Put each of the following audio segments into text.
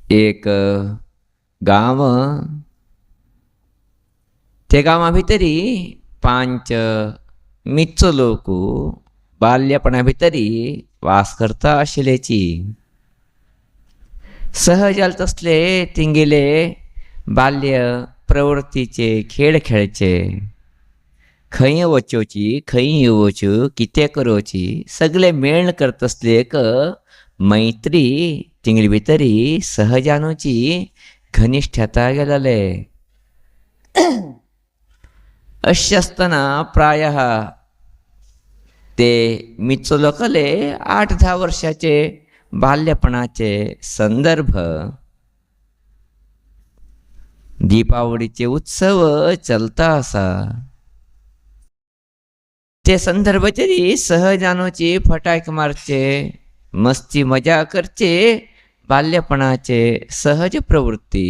एक गाव, ते गावा भितरी 5 मित्र लोक बाल्यपणा भितरी वास करता आशिल्लेची. सहज तसले तिंगेले बाल्य प्रवृत्तीचे खेळ खेळचे. खंय वचोची, खंय येवची, कितें करची, सगळे मेळ करत असले एक मैत्री तिंगली भितरी सहजानुची घनिष्ठता गेलेले. अशें आसतना प्राय ते मित्र लोकले 8-10 वर्षाचे बाल्यपणाचे संदर्भ दीपावलीचे उत्सव चलता असा. ते संदर्भ तरी सहजानुची फटाक मारचे, मस्ती मजा करचे, बाल्यपणाचे सहज प्रवृत्ती.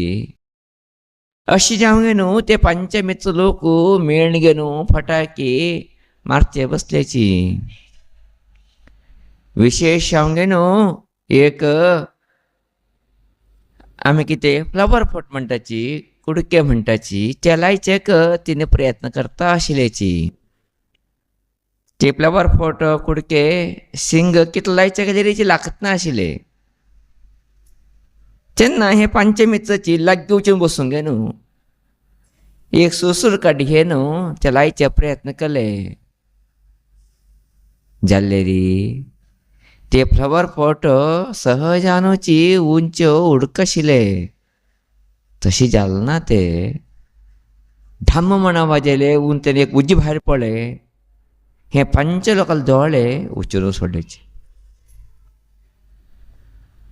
अशी जावंगे न्हू ते 5 मित्र लोक मेळ घेनू फटाके मारचे बसल्याची. विशेष जावंगे न्हू एक आमी कितें फ्लावर पोट म्हणटाची, कुडके म्हणटाची, ते लायचेक तिने प्रयत्न करता आशिल्लेची. ते फ्लावर पोट कुडके सिंग कितले लायचे तरी लागत ना आशिल्ले. तेन्ना हे 5 मित्राची लागीं वचून बसूंक गे न्हू एक सुसूर काडी घे न्हू ते लायचे प्रयत्न केले. जाल्लेरी ते फ्लावर पोट सहजानुची उंच उडक आशिल्ले. तशी जालें ना ते ढाम म्हणा वाजयले उंचेन एक उजी भायर पडले. हे 5 लोकांले दोळे उचलून सोडलेचे.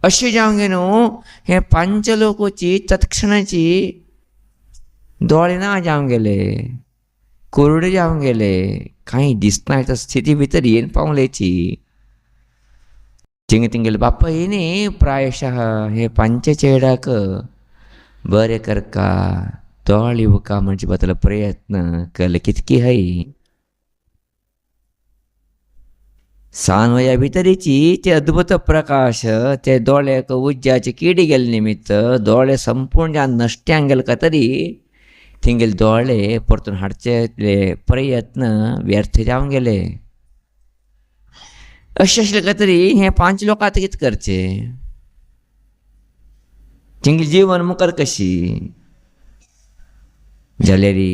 अशें जावंगे न्हू हे 5 लोकांची तत्क्षणाची दोळे ना जावंक गेले, कोरडे जावंक गेले, कांय दिसना त्या स्थिती भितर येवन पावलेची. तिंगेले बापायनी प्रायशः हे 5 चेडाक बरें करका, दोळे उका म्हणचे बद्दल प्रयत्न केले कितकी हय. सानवया भितरीची ते अद्भुत प्रकाश ते दोळ्याक उज्ज्याचे किडी गेले निमित्त दोळे संपूर्ण ज्या नश्ट्यांक गेले का तरी थिंगेले दोळे परतून हाडचे प्रयत्न व्यर्थ जावंक गेले. अशें आसले का तरी हे 5 लोक आतां कितें करचे, थिंगेले जीवन मुखार कशी. जाल्यारी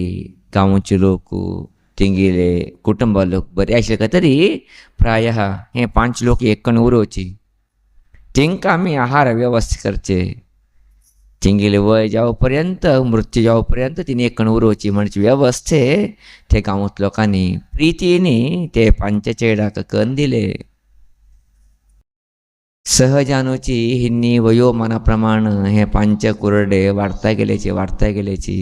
गांवचे लोक तिंगेले कुटुंब लोक बरे आशिल्ले का तरी प्राय हे 5 लोक एक कण उरोवची. तांकां आमी आहार वेवस्था करचे. तिंगेले वय जावं पर्यंत मृत्यू जावं पर्यंत तिने एक कण उरोवची म्हणजे वेवस्थे ते गांवांत लोकांनी प्रितीनी ते 5 चेडाक कन्न दिले. सहजानुची हिन्नी वयोमाना प्रमाण हे 5 कुरडे वाडता गेलेची.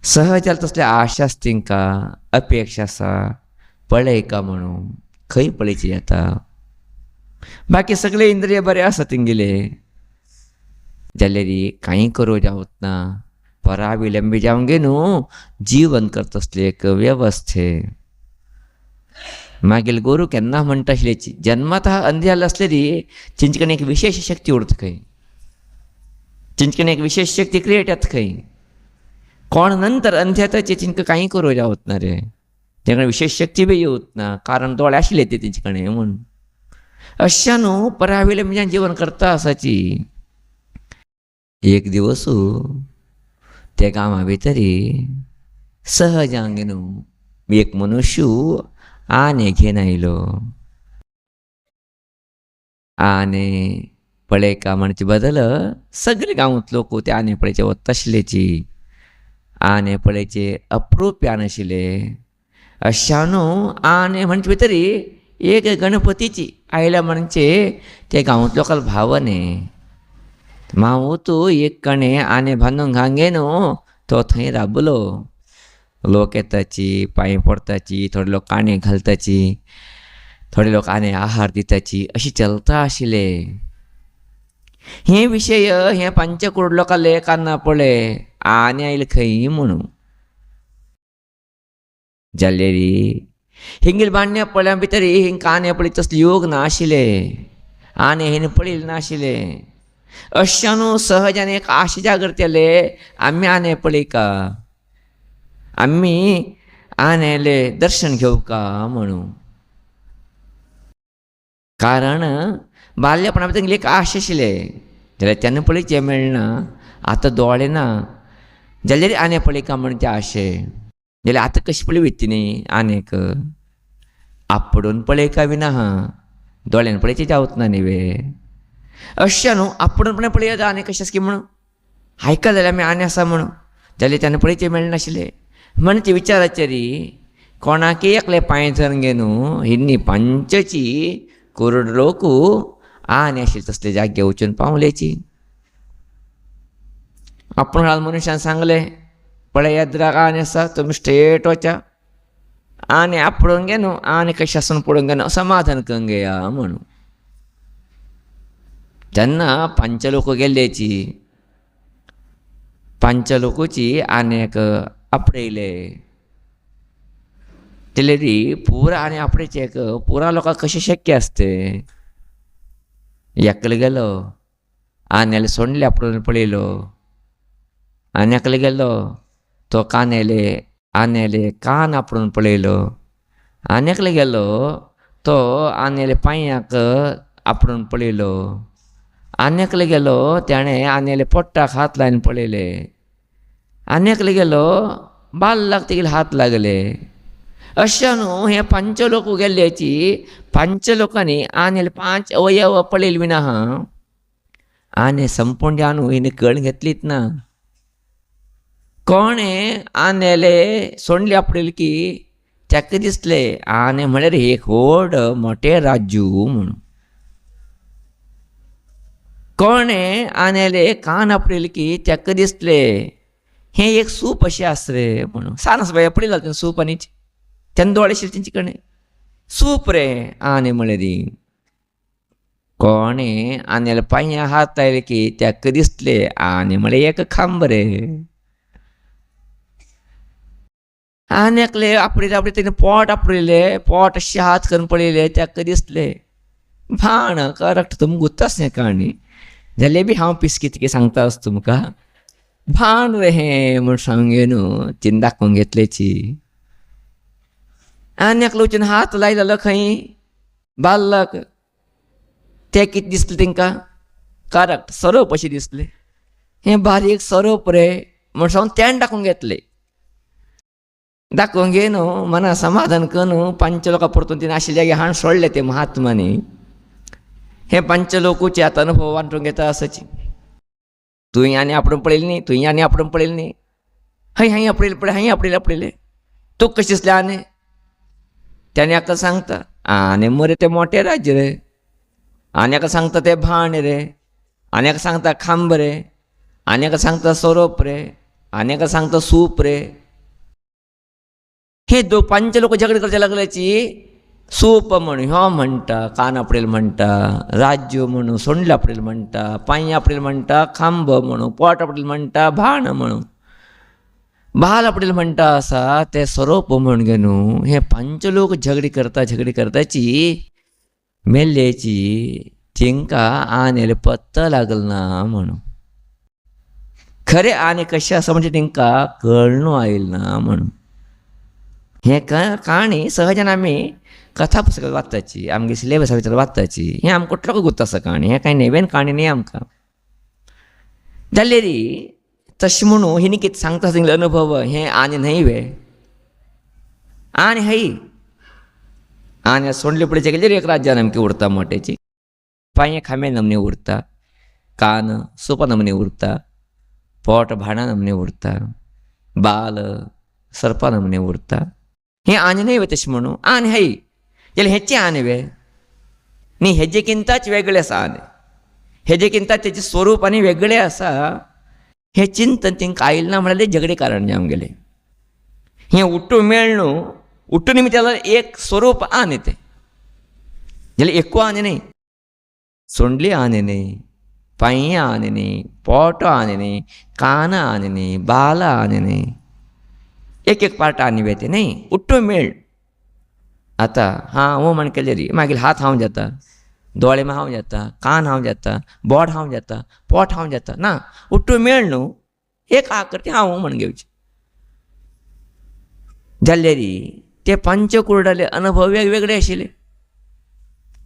सहज तसले आशा आसा तिंकां, अपेक्षा आसा, पळयका म्हणून खंय पळयची जाता. बाकी सगळे इंद्रिय बरे आसा तिंगेले. जाल्यारी कांय करूं जावत ना. पराविलंबी जावंगे न्हू जीवन करता आसले एक वेवस्थे. मागील गुरू केन्ना म्हणटा आशिल्लेची जन्मात अंधी जाल्ले आसलेली तेंचे कडेन एक विशेष शक्ती उरता खंय, तेंचे कडेन एक विशेष शक्ती क्रिएट जाता खंय. कोण नंतर अंध्याताचे तिंकां कांय करूं जावत ना रे. तें कडेन विशेष शक्ती बी येवत ना कारण दोळे आशिल्ले ते तेंचे कडेन म्हूण. अशा न्हू पराविलंबी जीवन करता आसाची. एक दिवस त्या गांवा भितरी सहजांग न्हू एक मनुष्य आने घेवन आयलो. आने पळयका म्हणचे बदल सगळे गांवांत लोक ते आने पळयचे वता आशिल्लेची. आने पळयचे अप्रूप आने आशिल्ले. अशा न्हू आने म्हणचे भितरी एक गणपतीची आयल्या म्हणचे ते गांवांत लोकांक भावने माऊ तू एक कणे आने बांदूंक हांगे न्हू तो थंय राबलो. लोक येताची, पांय पडताची, थोडे लोक काणे घालताची, थोडे लोक आने आहार दिताची, अशी चलता आशिल्ले. हे विशय हे 5 करोड लोकांले कान्ना पळय आने आयले खंय म्हणून. जाल्लेरी हिंगेल बांडण्या पळ्या भितर हिंकां आने पळय तसले योग ना आशिल्ले. आने हें पळयले ना आशिल्ले. अशानु सहजाने एक आशा जागृत्याले आम्ही आणे पळी का, आम्ही आण्याले दर्शन घेऊ का म्हणू. कारण बाल्यपणापर्यंत एक आश आशिल्ले जाल्यार तेन्ना पळय मेळना. आतां दोळे ना जाल्यार आने पळय का म्हण ते आशे. जाल्यार आतां कशी पळय वयता न्ही आनेक, आपडून पळय का विना हा दोळ्यान पळयचे जावत ना न्ही वे. अशें न्हू आपणूपणे पळय आने कशें की म्हणून आयकला जाल्यार आमी आने आसा म्हणून जाल्यार तेन्ना पळयचे मेळनाशिल्ले. म्हण ते विचाराचेरी कोणाक एकले पांय धरून घे न्हू हिन्नी पंचची करोड लोक आने आशिल्ले तसले जाग्यार वचून पावलेची. आपण मनशान सांगले पळय येद्राक आने आसा तुमी स्ट्रेट वचा आने आपडून घे न्हू आने कशें आसून पळोवंक घे न्हू समाधान करूंक घेया म्हणून. तेन्ना पंचलोक गेल्लेची पंचलोकाची आनेक आपडयले. तेलेरी पुरा आनी आपडेचे पुरा लोकांक कशें शक्य आसते. एकलो गेलो आनेले सोडले आपडून पळयलो, आनी एकलो गेलो तो आनेले कान आपडून पळयलो, आनी एकलो गेलो तो आनेले पांयाक आपडून पळयलो, आनी एकलो गेलो ताणें आनेले पोट्टाक हात लावन पळयले, आनी एकलो गेलो बाल्लाक तेगेले हात लागले. अशें न्हू हे पंचलोक गेल्ल्याची पंचलोकांनी आनेले 5 अवयव पळयले विना हा आने संपूर्ण जानू हिने कळून घेतलीच ना. कोणे आनेले सोडले आपडेले की ताका दिसले आने म्हळ्यार एक व्हड मोठे राज्य म्हणून. कोणे आनेले कान आपडेले की ताका दिसले हे एक सूप अशें आसा रे म्हणून. सानस बाय पळयला तें सूप आनी तेन्ना दोळे आशिल्ले तेंचे कडेन सूप रे आने म्हळ्यार. कोणे आनेले पांयां हात लायले की ताका दिसले आने म्हळ्यार एक खांब रे. आनी एकले आपडे तेणे पोट आपडले, पोट अशें हात करून पळयले ताका दिसले भाण करेक्ट तुमकां गुत्तास हें काणी जाल्यार बी हांव पिसकी सांगता आस तुमकां भाण रे हें म्हूण सांगे न्हू तिने दाखोवन घेतलेची. आनी एकलो वचून हात लायलो खंय बाल्लाक तें कितें दिसलें तेंकां करेक्ट सरोप अशें दिसलें. हें बारीक सरोप रे म्हूण सांगून तेणें दाखोवन घेतलें. दाखोवन घे न्हू मना समाधान कर न्हू पंचलोकां परतून तिने आशिल्ले जाग्यार हाडून सोडले ते महात्मानी. हे पंचलोकाचे आतां अनुभव वांटून घेता आसाची. तुवें आनी आपणून पळयलें न्ही, तुवें आनी आपणून पळयलें न्ही, हय आपडयलें पळय हय आपडयलें तुका कशें दिसलें आनी त्याने हाका सांगता आनी मरे ते मोठे राज्य रे, आनी हाका सांगता ते भाण रे, आनी हाका सांगता खांब रे, आनी हाका सांगता सरोप रे, आनी हाका सांगता सूप रे. हे पंचलोक झगडे करचे लागल्याची सूप म्हणून हो म्हणटा, कान आपडेल म्हणटा, राज्य म्हणून सोंडले आपडेल म्हणटा, पांय आपडेल म्हणटा, खांब म्हणून पोट आपडेल म्हणटा, भाण म्हणून बाल आपडेल म्हणटा आसा ते सरोप म्हण गे न्हू. हे पंचलोक झगडी करताची मेल्लेची तिंका आनेले पत्ता लागल ना म्हणून. खरे आने कशें आसा म्हणजे तिंका कळणू आयल ना म्हणून. हे काणी सहजान आमी कथा पुस्तकां वाचताची आमगे सिलेबसा भितर वाचताची. हें आमकां कुठलो गुर्त आसा काणी, हें कांय नेवेन काणी न्ही आमकां. जाल्यार तशें म्हणून हिने कितें सांगता सांगले अनुभव हें आनी न्हय वे आनी हय आनी सोडले पळय गेल्यार एक राज्यान आमगे उरता मोट्याची. पांये खांबे नमने उरता, कान सुपा नमने उरता, पोट भाणा नमने उरता, बाल सर्पा नमने उरता. हें आनी न्हय वे तशें म्हणून आनी हय जाल्यार हेचे आनी वे न्ही हेजे किंताच वेगळें आसा. आनी हेजे किंता तेजें स्वरूप आनी वेगळें आसा. हे चिंतन तिंका आयल ना म्हळ्यार झगडे कारण जावन गेले. हें उट्टूं मेळ न्हू उट्टूं निमित्त जाल्यार एक स्वरूप आनी तें जाल्यार एकू आनी न्हय. सोंडली आनी न्हय, पांयां आनी न्हय, पोट आनी न्हय, कान आनी न्हय, बाल आनी न्हय, एक पार्ट आनी वेते न्हय उट्टूं मेळ. आतां हांव म्हण केलें री मागीर हात हांव जाता दोळे में हांव जाता, कान हांव जाता, बोड हांव जाता, पोट हांव जाता ना उठ्ठू मेळ न्हू एक आकृती हांव म्हण घेवची जाल्ले री ते पंचकुर्डाले अनुभव वेगवेगळे आशिल्ले.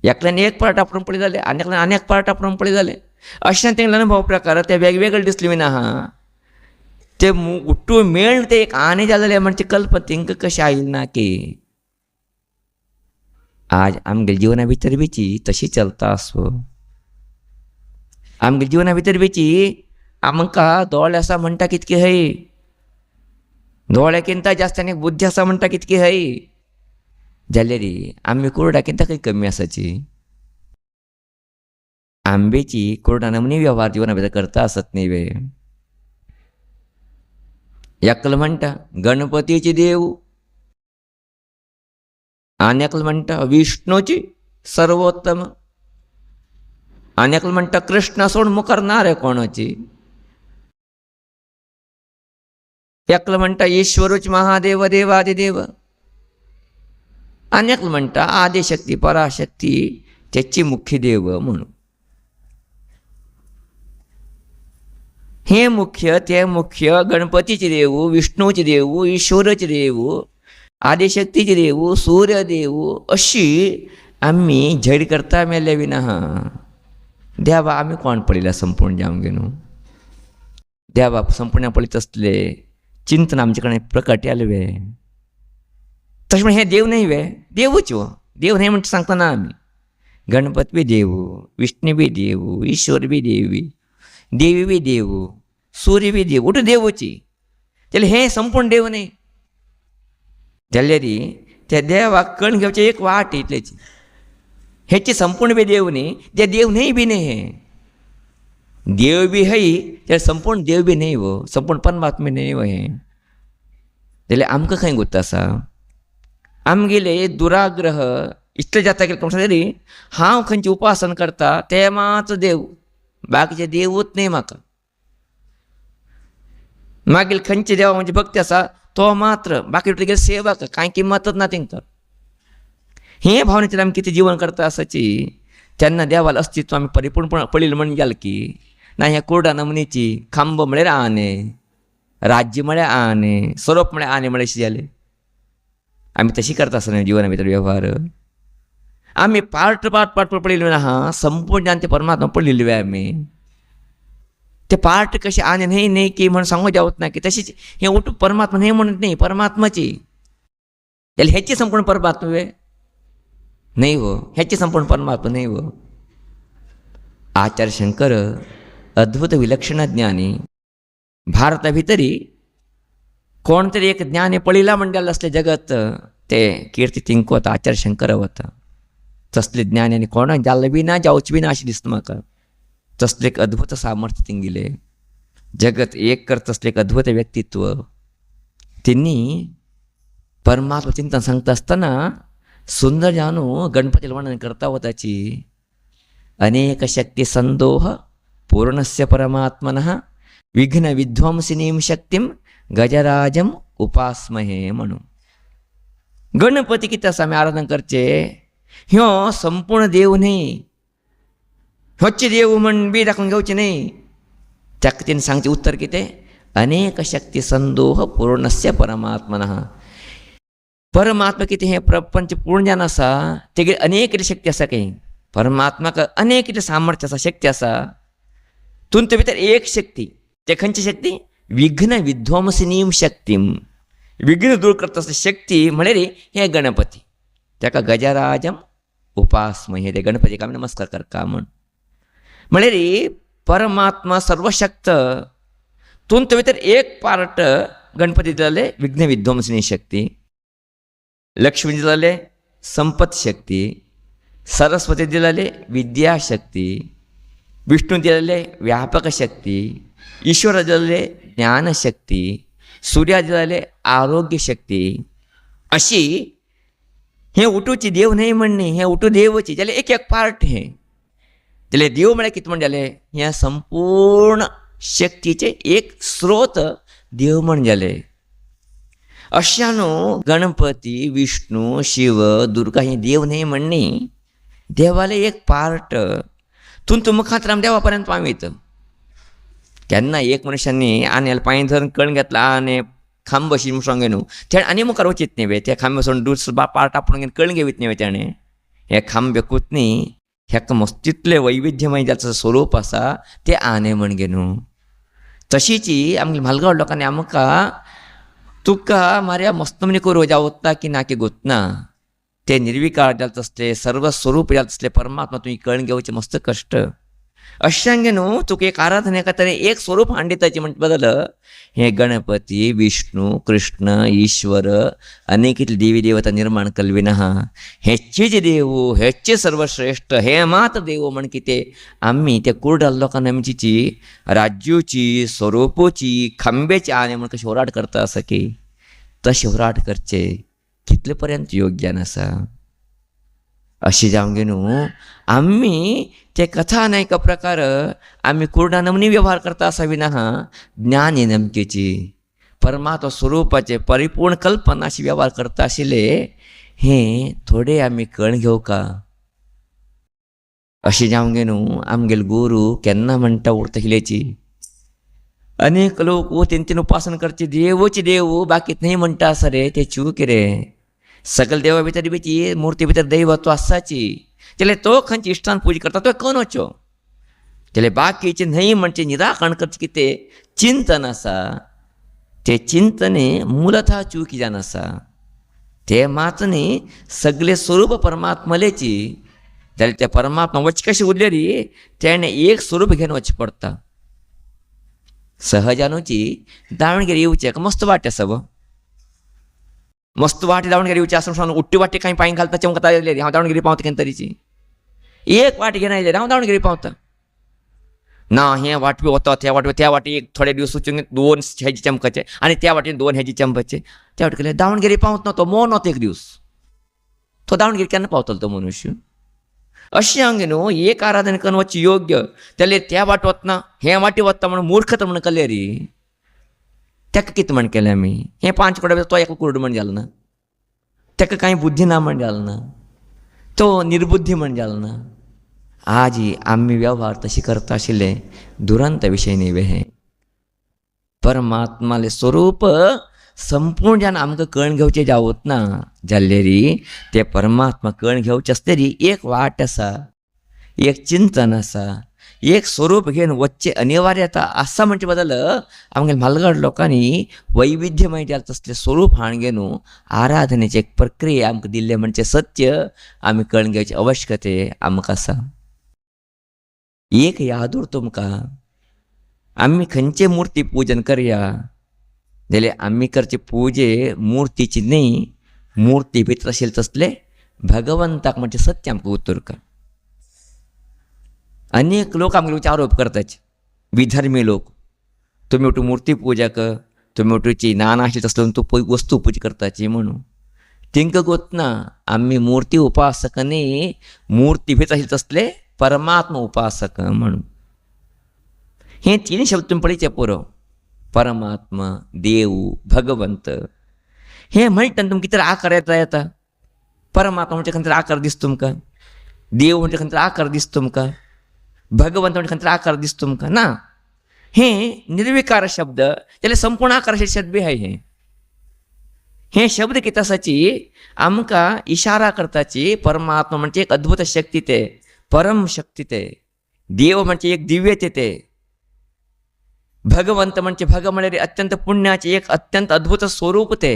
एकल्यान एक पार्ट आपणून पळय जाले आनी आनी एक पार्ट आपणून पळय जाले अशें तेंगले अनुभव प्रकार ते वेगवेगळे दिसले बीन आहा. ते उठ्ठू मेळ ते एक आनी जालेले म्हणजे कल्पना तेंकां कशें आयिल्ली ना की आज आमगे जिवना भितर बीची तशी चलता आसो. आमगे जिवना भितर बीची आमकां दोळे आसा म्हणटा कितकी हय, दोळ्याकिंता जास्त आनी बुद्धी आसा म्हणटा कितकी हय जाल्यार आमी कुर्डाकिंता खंय कमी आसाची. आंबेची कुर्डान मनी वेव्हार जिवना भितर करता आसत न्ही वे. एकलो म्हणटा गणपतीची देव, आनी एकलो म्हणटा विष्णूची सर्वोत्तम, आनी एकलो म्हणटा कृष्ण सोड मुखार ना रे कोणाची, एकलो म्हणटा ईश्वरूच महादेव देवादिदेव, आनी एकलो म्हणटा आदिशक्ती पराशक्ती त्याची मुख्य देव म्हणून. हे मुख्य ते मुख्य गणपतीचे देव, विष्णूचे देव, ईश्वराचे देव, आदिशक्तीचे देव, सूर्यदेव अशी आम्ही झैड करता मेले विना देवा आम्ही कोण पळयला संपूर्ण जावंक न्हू. देवा संपूर्ण पळयत असले चिंतन आमचे कडेन प्रकट वे तशें म्हण हे देव न्हय वे देवूच वो देव न्हय म्हणटा सांगता ना आमी. गणपती बी देव, विष्णू बी देव, ईश्वर बी देवी, देवी बी देव, सूर्य बी देव उठ देवची जाल्यार हे संपूर्ण देव न्हय. जाल्यार त्या देवाक कण घेवचें एक वाट इतलेची हेची संपूर्ण बी देव न्ही ते देव न्हय बी न्हय. हे देव बी हय जाल्यार संपूर्ण देव बी न्हय वो संपूर्ण परमात्मा न्हय वो. हे जाल्यार आमकां खंय गुर्त आसा आमगेले दुराग्रह इतले जाता की तरी हांव खंयची उपासन करता ते मात देव बाकीचे देवूच न्हय म्हाका. मागील खंयचे देवा म्हणजे भक्ती आसा तो मात्र बाकी तुगे सेवा कांय किंमतच ना तेंकां. हे भावनेचेर आमी कितें जीवन करता आसाची तेन्ना देवाला अस्तित्व आमी परिपूर्णपण पळयलें म्हण गेल की ना ह्या कुर्डा नमनीची खांब म्हळ्यार आने, राज्य म्हळ्यार आने, स्वरूप म्हळ्यार आने म्हळ्यार अशें जालें. आमी तशी करता आसतना जिवना भितर वेव्हार आमी पार्ट पळयले आहा संपूर्ण ज्ञान ते परमात्मा पळयले आमी. ते पार्ट कशें आनी न्हय न्हय की म्हण सांगूं जावत ना की तशीच हें उठ परमात्मा न्हय म्हणत न्हय परमात्माची जाल्यार हेची संपूर्ण परमात्मा वे न्हय वो हेची संपूर्ण परमात्मा न्हय वो. आचार्य शंकर अद्भुत विलक्षण ज्ञानी भारता भितरी कोण तरी एक ज्ञानी पळयला म्हण गेल्लो असलें जगत ते किर्ती तिंक वता आचार्य शंकर वता. तसले ज्ञानी आनी कोणाक जाल्ले बी ना जावचे बी ना अशें दिसता म्हाका. तसलें एक अद्भुत सामर्थ्य तिंगेले जगत एक करता तसलें एक अद्भुत व्यक्तित्व. त्यांनी परमात्मा चिंतन सांगता आसतना सुंदर जानू गणपतीला वर्णन करता वताची अनेक शक्ती संदोह पूर्णस्य परमात्मनः विघ्न विध्वंसिनीं शक्तीं गजराजम उपासमहे म्हणून. गणपती कितें आसा आमी आराधना करचे ह्यो संपूर्ण देव न्हय ह्योचे देव म्हण बी दाखोवन घेवचे न्हय. ताका तेणें सांगचें उत्तर कितें अनेक शक्ती संदोह पूर्णस्य परमात्मनः. परमात्मा कितें हें प्रपंच पूर्ण ज्ञान आसा तेगे अनेक कितें शक्ती आसा खंय परमात्माक अनेक कितें सामर्थ्य आसा शक्ती आसा. तुमचे भितर एक शक्ती ते खंयची शक्ती विघ्न विध्वंसिनीं शक्तीं विघ्न दूर करता असली शक्ती म्हळ्यार हे गणपती. ताका गजराजम उपासमहे ते गणपतीक आमी नमस्कार करता म्हण म्हळ्यार परमात्मा सर्वशक्त. तुमचे भितर एक पार्ट गणपती दिलेले विघ्न विध्वंसिनी शक्ती, लक्ष्मी दिलेले संपत शक्ती, सरस्वती दिलेले विद्याशक्ती, विष्णू दिलेले व्यापक शक्ती, ईश्वर दिलेले ज्ञानशक्ती, सूर्या दिलेले आरोग्य शक्ती. अशी हे उठूची देव न्हय म्हणणी हे उठू देवची जाल्यार एक एक पार्ट हे जाल्यार देव म्हळ्यार कितें म्हण जालें ह्या संपूर्ण शक्तीचे एक स्रोत देव म्हण जालें. अशा न्हू गणपती विष्णू शिव दुर्गा हे देव न्हय म्हणणी देवाले एक पार्ट तून मुखात राम देवापर्यंत पामित. केन्ना एक मनशांनी आनी पांय धरून कण घेतला आनी खांब बशी म्हणून घेवन ते आनी मुखार वचीत न्ही वे. ते खांब वचून दुसरो पार्ट आपण घेवन कण घेवीत न्ही वे. तेणें हे खांब बेकूत न्ही. हेका मस्त तितलें वैविध्यमय जाचं स्वरूप आसा ते आने म्हणगे न्हू. तशीची आमगे म्हालगांव लोकांनी आमकां तुका मार्या मस्त म्हणे करू जावता की ना की गोतना. ते निर्विकार जात असले, सर्व स्वरूप जात असले परमात्मा तुम्ही कळून घेवचे मस्त कष्ट. अशांगे न्हू तुका एक आराधने तरी एक स्वरूप हांडिताची म्हणटा बदल हे गणपती, विष्णू, कृष्ण, ईश्वर अनेक देवी देवता निर्माण कल्विन आहा. हेचे जे देव हेचे सर्वश्रेष्ठ हे मात देव म्हण की ते आम्ही ते कुर्डल लोकांना आमची राज्यूची स्वरूपोची खांब्याची आने म्हण कशी होराट करता असा की तशी होराट करचे कितले पर्यंत योग्यान आसा. अशी जावंगे न्हू आम्ही ते कथा अनेक प्रकार आम्ही कुर्डा नमनी व्यवहार करता असा विना ज्ञान नेमकेची परमात्मा स्वरूपाचे परिपूर्ण कल्पना अशी व्यवहार करता आशिल्ले हे थोडे आम्ही कळून घेऊ का. अशी जावंगे न्हू आमगेल गुरू केन्ना म्हणटा उरता हिलेची. अनेक लोक तेंचेन उपासना करचे देवची देव बाकीत नाही म्हणटा आसा रे ते चूक रे. सगळे देवा भितर बीची मूर्ती भितर दैवत्व आसाची तेले तो खंयची इश्टान पूजा करता तो कोण वचो तेले बाकीचे न्हय म्हणजे निराकरण करचे की ते चिंतन आसा ते चिंतने मूलतः चूक जावन आसा. ते मात न्ही सगळे स्वरूप परमात्मलेची जाल्यार ते परमात्मा वच कशें उरले रे तेणें एक स्वरूप घेवन वचचें पडटा. सहजानुची दावणगेर येवचे मस्त वाट आसा गो. मस्त वाटी दावणगेर येवची आसून उट्टी वाटी कांय पांय घालता चमकता तायले हांव दावणगेरी पावता केन्ना तरीची एक वाटी घेवन आयले हांव दावणगेरी पावता ना. हे वाटवी वता त्या वाटी एक थोडे दिवस वचून 2 हेजी चमकाचे आनी त्या वाटेन 2 हेजी चमकाचे त्या वाटी केले दावणगेरी पावत ना तो मोन वता एक दिवस तो दावणगेरी केन्ना पावतलो तो मनुष्य. अशें हांगे न्हू एक आराधना करून वचचें योग्य जाल्यार त्या वाट वतना हे वाटी वता म्हणून मूर्खता म्हणून केले रे. ताका कितें म्हण केलें आमी हें 5 कोडे तो एक कुर्ड म्हण जालो ना. ताका कांय बुद्धी ना म्हण जालो ना. तो निर्बुद्धी म्हण जालो ना. आज आमी व्यवहार तशी करता आशिल्ले दुरंत विशय न्ही हे. परमात्माले स्वरूप संपूर्ण जावन आमकां कळून घेवचें जावत ना जाल्लेरी ते परमात्मा कळून घेवचें आसतरी एक वाट आसा, एक चिंतन आसा, एक स्वरूप घेवन वचचें अनिवार्यता आसा म्हणचे बदल आमगे म्हालगड लोकांनी वैविध्यमय जात असले स्वरूप हाण घेवन आराधनेची एक प्रक्रिया आमकां दिल्ले म्हणजे सत्य आमी कळून घेवची आवश्यकते आमकां आसा. एक याद उर तुमकां आमी खंयचे मूर्ती पूजन करया जाल्यार आमी करचे पूजे मुर्तीची न्ही मुर्ती भितर आशिल्ले तसले भगवंताक म्हणजे सत्य आमकां उतर का. अनेक लोक आमगे आरोप करतात विधर्मी लोक तुमी उठू मूर्ती पूजा कर तुमी उठूची नाना आशिल्ले तसलो तूं वस्तू पूजा करताची म्हणून तिंका गोतना आमी मूर्ती उपासक न्ही मूर्ती भितर आशिल्ले तसले परमात्मा उपासक म्हणून. हे 3 शब्द तुमी पळयचे पुरो परमात्मा देव भगवंत हे म्हणटा तुमकां कितें आकार येता परमात्मा म्हणजे खंय आकार दिसता तुमकां देव म्हणजे खंय आकार दिसता तुमकां भगवंत म्हणजे खंय आकार दिसता तुमकां ना. हे निर्विकार शब्द जाल्यार संपूर्ण आकाराचे शब्द बी आहाय. हे शब्द कितें आसाची आमकां इशारा करताची परमात्मा म्हणजे एक अद्भुत शक्ती ते परम शक्ती ते देव म्हणजे एक दिव्यते ते भगवंत म्हणजे भग म्हळ्यार अत्यंत पुण्याचे एक अत्यंत अद्भुत स्वरूप ते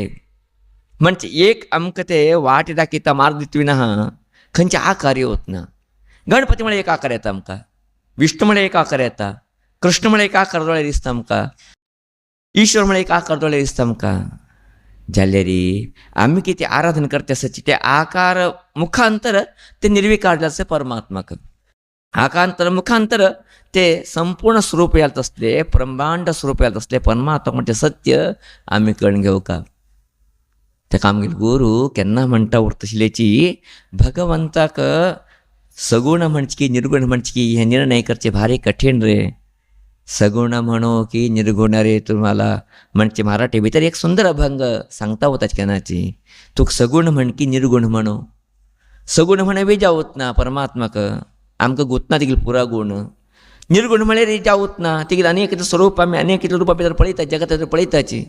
म्हणजे एक आमकां ते वाट दाखयता मार्ग दितविना खंयचे आकार येवत ना. गणपती म्हळ्यार एक आकार येता आमकां, विष्णू म्हळ्यार एक आकार येता, कृष्ण म्हळ्यार एक आकार दोळे दिसता आमकां, ईश्वर म्हळ्यार एक आकार दोळे दिसता आमकां. जाल्यार आमी कितें आराधना करता आसाची ते आकार मुखांतर ते निर्विकार जाल्ले परमात्माक आकांतर मुखांतर ते संपूर्ण स्वरूप यात असले ब्रह्मांड स्वरूप यात असले परमात्मा म्हणजे सत्य आमी कळून घेवका. ताका आमगेले गुरू केन्ना म्हणटा उरतशिलेची भगवंताक सगुण म्हणचे की निर्गुण म्हणचे की हे निर्णय करचे भारी कठीण रे. सगुण म्हणो की निर्गुण रे तुम्हाला म्हणजे मराठी भितर एक सुंदर अभंग सांगता होताच केन्नाची तूं सगुण म्हण की निर्गुण म्हणो सगुण म्हणे वे जावत ना परमात्माक आमकां गुतना तिगेल पुरा गुण. निर्गुण म्हळ्यार रे जावत ना तिगेल अनेक स्वरूप आमी अनेक रुपा भितर पळयता जगत भितर पळयताची.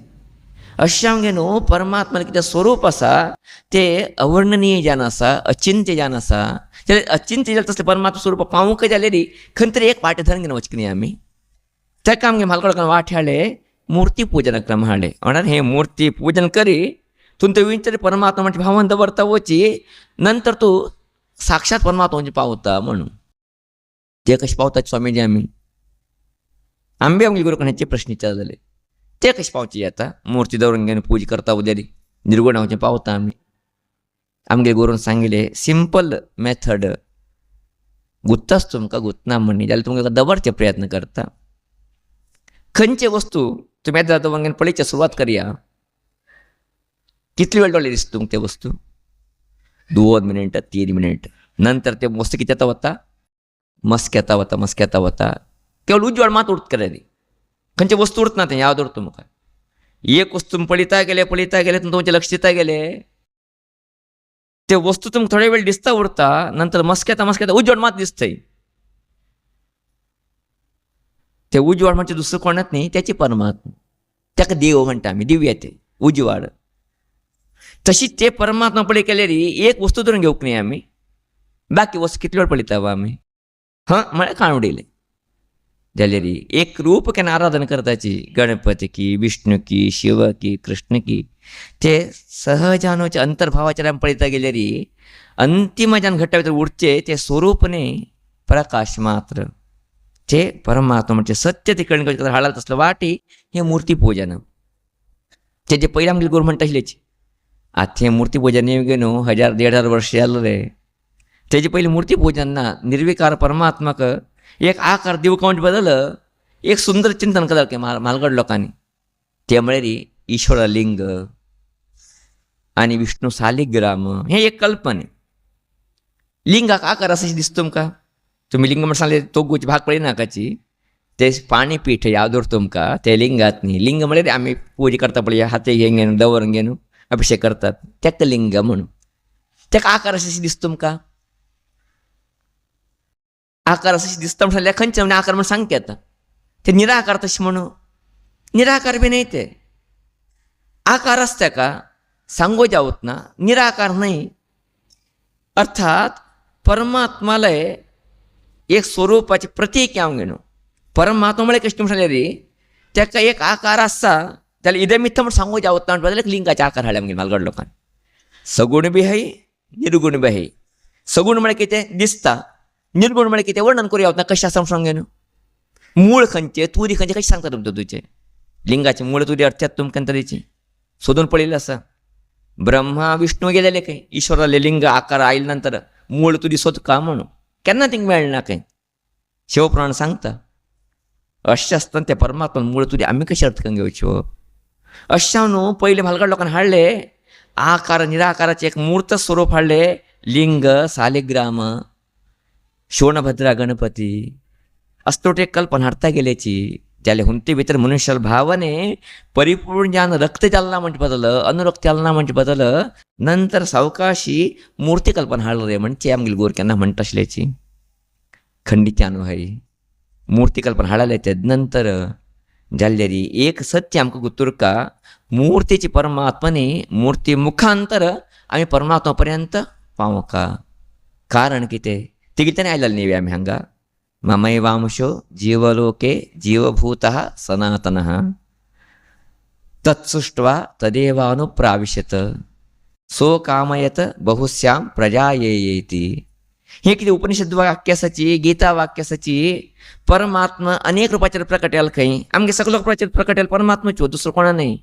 अशें आमगे न्हू परमात्मा कितें स्वरूप आसा तें अवर्णनीय जावन आसा, अचिंत्य जावन आसा. जाल्यार अचिंत्य जाल्यार तसलें परमात्मा स्वरूप पावूंक जाल्यार खंय तरी एक वाटे धरून घेवन वचचें न्ही आमी. ताका आमगे म्हालगडकान वाटे हाडले मुर्ती पुजन क्रम हाडले. म्हणान हें मुर्ती पूजन करी तूं थंय तरी परमात्मा म्हणजे भावान दवरता वची नंतर तूं साक्षात परमात्मा म्हणजे पावता म्हणून. ते कशें पावतात स्वामीजी आमी आमगे गुरू हेचे प्रश्न विचारले ते कशें पावचे आता मुर्ती दवरून घेवन पूज करता उद्यारी निर्गुण हांवचें पावता आमी. आमगे गुरून सांगिल्ले सिंपल मेथड गुत्ताच तुमकां गुतना म्हणणी जाल्यार तुमकां दवरचे प्रयत्न करता. खंयचे वस्तू तुमी येता दवरून घेवन पळयचे सुरवात करया. कितले वेळ डोळे दिसता तुमकां ते वस्तू 2 मिनट 3 मिनट नंतर ते वस्तू कितें येता वता मस्क येता वता केवळ उजवाड मात उरता करे खंयचे वस्तू उरता ना तें याद उरता तुमकां. एक वस्तू तुमी पळयता गेले तुमचें लक्ष दिता गेले ते वस्तू तुमकां थोडे वेळ दिसता उरता नंतर मस्क येता उजवाड मात दिसतय. ते उजवाड म्हणजे दुसरं कोणात न्ही त्याची परमात्मा ताका देव म्हणटा आमी दिव्य ते उजवाड. तशीच ते परमात्मा पळय केल्यार एक वस्तू धरून घेवंक न्ही आमी बाकी वस्तू कितले वेळ पळयता आमी म्हळ्यार काण उडयले जाल्यार एक रूप केन्ना आराधना करताची गणपती की विष्णू की शिव की कृष्ण की ते सहजानोचे अंतर्भावाचेर आमी पळयता गेल्यार अंतिम ज्यान घट्टा भितर उरचे ते स्वरूप न्ही प्रकाश मात्र ते परमात्मा म्हणजे सत्य ते कळण हाडला तसलो वाटी हे मूर्ती पूजन. तेजे पयलीं आमगे गुरू म्हणटा आसलेची आतां हें मुर्ती पूजन येवगे न्हू 1000-1500 वर्ष जाले. तेजे पयलीं मुर्ती पूजन ना निर्विकार परमात्माक एक आकार दिवकावंच बदल एक सुंदर चिंतन केलं की म्हालगड लोकांनी ते म्हळ्यार ईश्वर लिंग आनी विष्णू सालिग्राम हें एक कल्पने. लिंगाक आकार अशें दिसता तुमकां तुमी लिंग म्हण सांगले तोगूचे भाग पळयनाकाची ते पाणी पीठ याद उरता तुमकां ते लिंगात न्ही. लिंग म्हळ्यार आमी पूजा करता पळय हाते घेवन दवरून घेवन अभिषेक करतात तेका लिंग म्हणून. तेका आकार अशें दिसता तुमकां आकार अशें दिसता म्हणून सांगल्यार खंयचे म्हणजे आकार म्हण सांगता येता ते निराकार तशें म्हणून निराकार बी न्हय ते आकार आसता ताका सांगो जावत ना निराकार न्हय. अर्थात परमात्मालय एक स्वरूपाचे प्रतीक हांव घेवन परमात्मा म्हळ्यार कशें म्हणल्यार ताका एक आकार आसा जाल्यार इदे मिथ्या म्हण सांगो जावत ना जाल्यार लिंगाचे आकार हाडल्या आमगे म्हालगड लोकांनी. सगुण बी हाय निर्गुण बी हाय. सगुण म्हळ्यार कितें दिसता निर्गुण म्हळ्यार कितें वर्णन करूं येवना कशें आसा म्हण सांगेन मूळ खंयचे तुरी खंयचे कशें सांगता तुमचें तुजें लिंगाचे मूळ तुरी अर्थात तुमकां तरेची सोदून पळयलें आसा. ब्रह्मा विष्णू गेलेले खंय ईश्वराले लिंग आकार आयले नंतर मूळ तुरी सोदका म्हणून केन्ना तिंगा मेळना खंय शिवपुराण सांगता. अशें आसतना त्या परमात्मान मूळ तुरी आमी कशें अर्थ करून घेवच्यो. अशें न्हू पयलीं म्हालगड लोकांनी हाडले आकार निराकाराचें एक मूर्त स्वरूप हाडले लिंग सालिग्राम शोणभद्रा गणपती असतो एक कल्पना हाडता गेल्याची जाल्यार हुंते भितर मनुष्याल भावने परिपूर्ण ज्ञान रक्त जालना म्हणजे बदल अनुरक्त जालना म्हणजे बदल नंतर सावकाशी मूर्ती कल्पना हाडले रे म्हणजे आमगे गोर केन्ना म्हणटा आसल्याची खंडीत अनुभवी मूर्ती कल्पना हाडले ते नंतर जाल्यार एक सत्य आमकां गुर्तुरका मूर्तीची परमात्मानी मूर्ती मुखांतर आमी परमात्मा पर्यंत पावोका. कारण कितें तिगेल्यान आयलेले न्ही आमी हांगा ममैवांशो जीवलोके जीवभूतः सनातनः तत्सृष्ट्वा तदेवानुप्राविशत सो कामयत बहुस्यां प्रजायेति. हे कितें उपनिषद वाक्य आसाची गीता वाक्य आसाची परमात्मा अनेक रूपाचेर प्रकट जाला खंय आमगे सगळ्या रूपाचेर प्रकट जाला परमात्माच्यो दुसरो कोणा न्हय.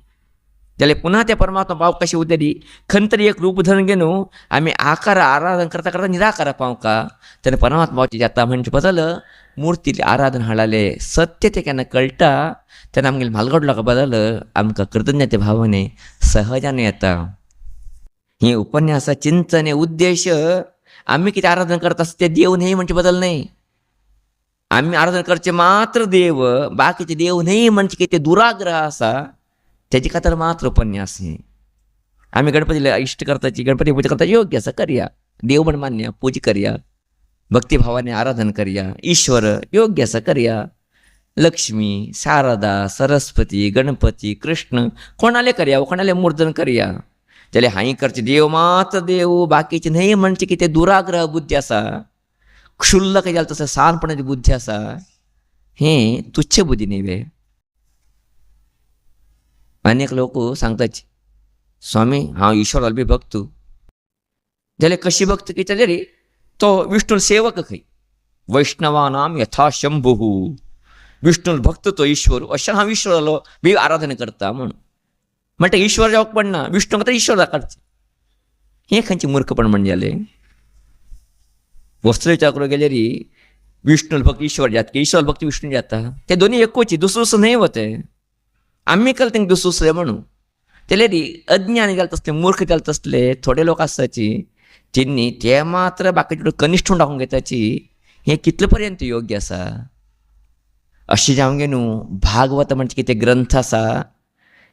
जाल्यार पुन्हा त्या परमात्मा पावक कशें उरलेली खंय तरी एक रूप धरून घेवन आमी आकार आराधना करता करता निराकारा पावका तेन्ना परमात्मा पावची जाता म्हणजे बदल मूर्ती आराधना हाडले सत्य ते केन्ना कळटा तेन्ना आमगे म्हालगड लोकां बदल आमकां कृतज्ञते भावने सहजान येता. ही उपन्यासा चिंतन हे उद्देश आमी कितें आराधना करता आसता ते देव न्हय म्हणजे बदल न्हय. आमी आराधना करचे मात्र देव बाकीचे देव न्हय म्हणजे कितें दुराग्रह आसा तेजे खातीर मात्र उपन्यास हे. आमी गणपतीला इश्ट करताची गणपती पूजा करता योग्य आसा करया देव म्हण मान्य पूजा करया, भक्तिभावाने आराधन करया, ईश्वर योग्य असं करया. लक्ष्मी, शारदा, सरस्वती, गणपती, कृष्ण कोणाले करया, कोणाले मूर्धन करया. त्याला हाई करचे देव मात्र देव, बाकीचे नाही म्हणचे की ते दुराग्रह बुद्धी असा, क्षुल्लक जाल तसं सानपणाची बुद्धी असा, हे तुच्छ बुद्धी नेवे. अनेक लोक सांगतात स्वामी हा ईश्वराला बी बघतो. त्याला कशी बघतो की त्याला रे तो विष्णू सेवक खै, वैष्णवानाम यथा शंभू, विष्णू भक्त तो ईश्वर अशा हा ईश्वराला बी आराधना करता म्हणून म्हणते ईश्वर जेव्हा पण ना विष्णू तर ईश्वर काढचे. हे खंची मूर्खपण म्हणजे आले. वस्त्र विचार गेले रे विष्णू भक्त ईश्वर जात की ईश्वर भक्त विष्णू जाता, ते दोन्ही एकोची दुसरं नाही होते. आम्ही कल ते दुसरे म्हणू त्याला रे अज्ञानी घालत असले, मूर्ख घालत असले थोडे लोक असताची त्यांनी ते मात्र बाकीचे कनिष्ठ टाकून घेताची. हे कितपर्यंत योग्य असा. अशी जाऊन गे न्हू भागवत म्हणजे किती ग्रंथ असा,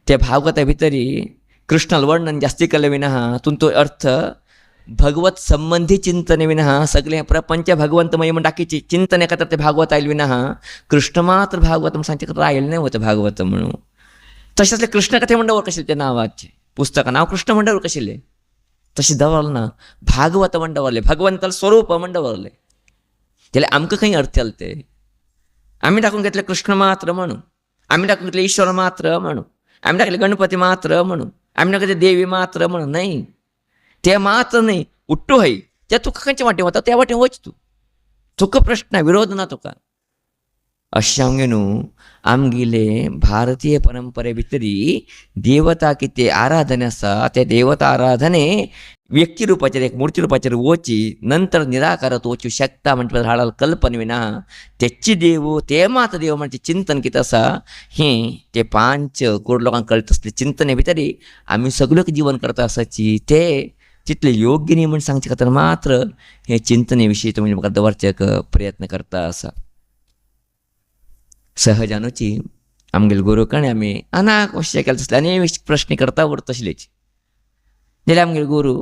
त्या भागवता भितरी कृष्णाला वर्णन जास्ती केलं विना तुम तो अर्थ भगवत संबंधी चिंतने विना सगळे प्रपंच भगवंतमय म्हणून टाकीची चिंतन एका ते भागवत आईल विना कृष्ण मात्र भागवत म्हणून सांगते राहील नाही होतं भागवत म्हणून. तशाच कृष्ण कथे मंडळावर कशिले त्या नावाचे पुस्तक नाव कृष्ण मंडळावर कशिले तशी दवाल ना भागवत मंडळवरले भगवंताला स्वरूप मंडळवरले. त्याला आमकं काही अर्थ आलते. आम्ही टाकून घेतले कृष्ण मात्र म्हणून, आम्ही टाकून घेतले ईश्वर मात्र म्हणून, आम्ही टाकले गणपती मात्र म्हणून, आम्ही टाकले देवी मात्र म्हणून. नाही ते मात्र नाही उट्टू आहे त्या तुका खंयच्या वाटे होता त्या वाटे वच तुका प्रश्न विरोध ना तुका. अशा न्हू आमगेले भारतीय परंपरे भितरी देवता किती आराधने असा, त्या देवता आराधने व्यक्तिरूपाचेर एक मूर्ती रूपाचेर वची नंतर निराकारात वचू शकता म्हणजे हाडाल कल्पने विना त्याची देव ते मात देव म्हणजे चिंतन किती असा. हे ते 5 करोड लोकांक कळत असले चिंतने भितरी आम्ही सगळं जीवन करता असाची. ते तिथले योग्य नाही म्हणून सांगचे खातर मात्र हे चिंतनेविषयी तुम्ही म्हाका दवरचेक प्रयत्न करता असा. सहजानुची आमगेल गुरु कणे आम्ही अनाक वर्ष केलं तसले अनेक प्रश्न करता उरत तसलेची. जाल्यार आमगेल गुरु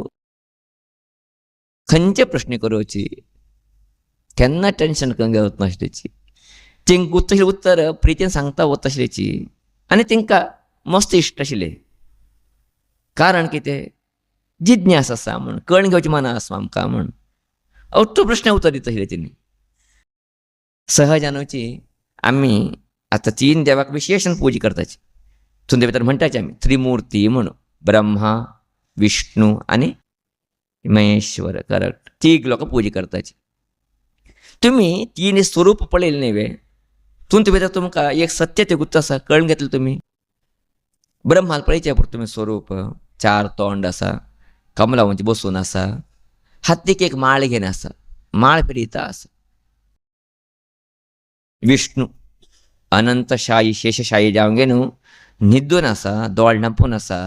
खंयचे प्रश्न करूची केन्ना टेन्शन घेवत नासलेची. तेंक तशें उत्तर प्रितीन सांगता वत तसलेची आनी तेंकां मस्त इश्ट आशिल्ले. कारण कितें जिज्ञास आसा म्हण, कळून घेवची मना आसा आमकां म्हण अवतो प्रश्न उत्तर दिता आशिल्ले तेणी. सहजानुची आम्ही आता 3 देवाक विशेषण पूजा करताची. तुमच्या भितर म्हणटाचे आम्ही त्रिमूर्ती म्हणून ब्रह्मा विष्णू आणि महेश्वर. करेक्ट 3 लोक पूजा करताची. तुम्ही 3 स्वरूप पळयले न्हय तुमच्या भितर तुमकां एक सत्य ते गुप्त आसा कळून घेतलं तुम्ही. ब्रह्माला पळयचे पडटा तुम्ही स्वरूप 4 तोंड आसा, कमलावंची बसून आसा, हातीक एक माळ घेवन आसा, माळ फिरयता आसा. विष्णू अनंतशाही शेषशाही जावं गे न्हू न्हिदून आसा, दोळ धांपून आसा.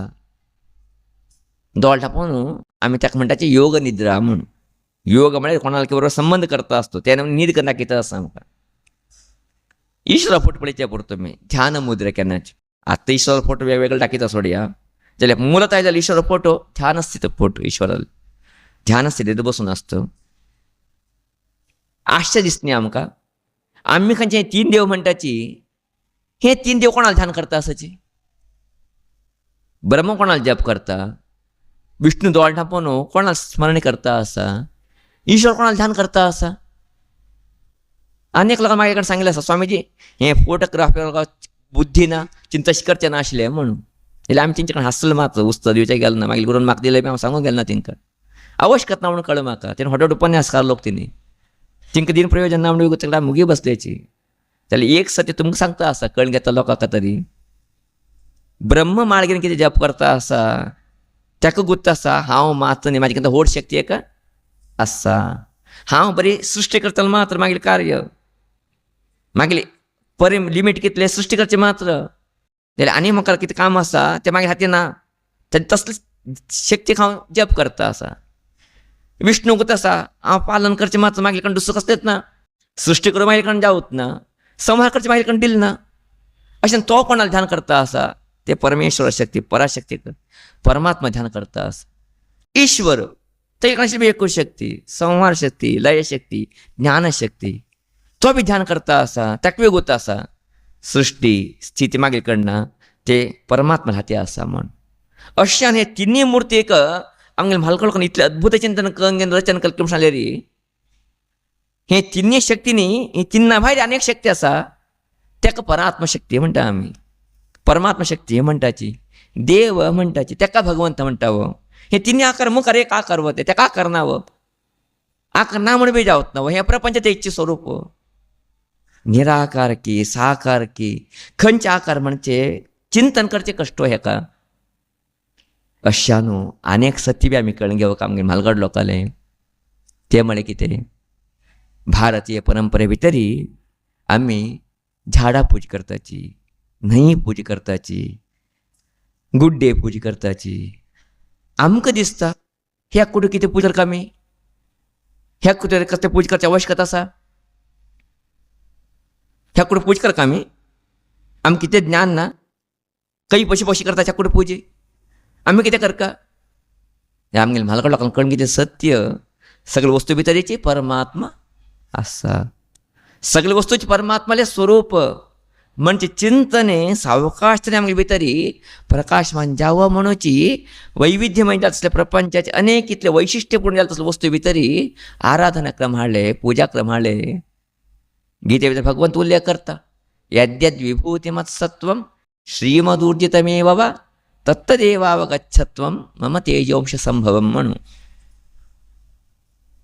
दोळ धांपून आमी ताका म्हणटाचे योग निद्रा म्हणून. योग म्हळ्यार कोणाला बरोबर संबंध करता असतो त्या न्हीद करना कितें आसा आमकां. ईश्वरा फोटो पळयचे पडटा तुमी ध्यान मुद्रा केन्नाचे. आतां ईश्वर फोटो वेगवेगळे दाखयता सोडया जाल्यार मूलतः जाल्यार ईश्वर फोटो ध्यान स्थित फोटो ईश्वराल ध्यान स्थितीत बसून आसता. आश्चर्य दिसता आमकां. आम्ही खंयचे 3 देव म्हणटाची हे 3 देव कोणाला ध्यान करता आसाची. ब्रह्म कोणाला जप करता, विष्णू दोळ धांपून कोणाला स्मरण करता आसा, ईश्वर कोणाला ध्यान करता आसा. अनेक लोकांनी म्हाजे कडेन सांगिल्लें आसा स्वामीजी हे फोटोग्राफी बुद्धी ना चिंता करचें ना आशिल्लें म्हणून. जाल्यार आमी तेंचे कडेन हांसले मात उस्त दिवचें गेलें ना. मागीर करून म्हाका दिलें हांव सांगूंक गेलो ना तेंकां. आवश्यक करता म्हणून कळ्ळें म्हाका. तेणें व्हड उपन्यासकार लोक तेणी तिंका दिन प्रयोजन ना म्हणून तेका मुगी बसल्याची. जाल्यार एक सत्य तुमकां सांगता आसा कळून घेता लोकांक तरी. ब्रह्म माळगेन कितें जप करता आसा ताका गुर्त आसा हांव मात्र न्ही म्हाजे कितें व्हड शक्ती एका आसा. हांव बरी सृश्टी करतलो मात्र मागीर कार्य मागीर लिमीट कितले सृश्टी करचें मात्र. जाल्यार आनी म्हाका कितें काम आसा तें मागीर हातीन ना. तसले शक्तीक हांव जप करता आसा. विष्णू गुत आसा हांव पालन करचें मात्र मागीर कण दुसरें कसलेंच ना. सृश्टी करून मागीर कण जावत ना, संहार करचें मागीर कण दिल ना. अशें तो कोणाला ध्यान करता आसा ते परमेश्वर शक्ती पराशक्तीक परमात्मा ध्यान करता आसा. ईश्वर तर एक आशिल्ली एकूच शक्ती, संहार शक्ती, लय शक्ती, ज्ञानशक्ती. तो बी ध्यान करता असा, ताका वेगूत आसा. सृष्टी स्थिती मागील कडना ते परमात्मा हाती आसा म्हण. अशें हे तिनूय मुर्तीक आमगेले म्हालकळकून इतलें अद्भुत चिंतन करून रचन केलें म्हणल्यार हे तिनूय शक्तींनी ही तिन्ना भायर अनेक शक्ती आसा ताका परात्मशक्ती म्हणटा आमी. परमात्मा शक्ती म्हणटाची, देव म्हणटाची, ताका भगवंत म्हणटा वो. हे तिन्ही आकार मुखार एक आकार वो ताका आकार ना वो. आकार ना म्हणून बी जावत ना वो. हे प्रपंच तेचे स्वरूप. निराकार की साकार की खंयचे आकार म्हणजे चिंतन करचे कष्ट हेका. अशा न्हू अनेक सत्य बी आमी कळून घेवप आमगे म्हालगड लोकांले. ते म्हळें कितें, भारतीय परंपरे भितरी आमी झाडां पूज करताची, न्हंय पूज करताची, गुड्डे पूज करताची. आमकां दिसता ह्या कुठे कितें पूज करता आमी, ह्या कुठे कसले पूज करची आवश्यकता आसा, ह्या कुठे पूज करता आमी, आमकां कितें ज्ञान ना, खंय पयशे पयशे करता ह्या कुठे पूज आमी कितें करता. हे आमगेले म्हालगड लोकांक कळून कितें सत्य, सगळे वस्तू भितरीची परमात्मा आसा. सगळे वस्तूचे परमात्माले स्वरूप म्हणजे चिंतने सावकाश आमगे भितरी प्रकाशमान जावं म्हणूची वैविध्य म्हणजे असले प्रपंचाचे अनेक इतले वैशिष्ट्यपूर्ण जाले तसले वस्तू भितरी आराधना क्रम हाडले, पूजा क्रम हाडले. गीते भितर भगवंत उल्लेख करता, यद्यद् विभूतिमत् सत्वं श्रीमदूर्जितमेव वा तत्तदेवावगच्छत्वं मम तेजोंश संभवम म्हणून.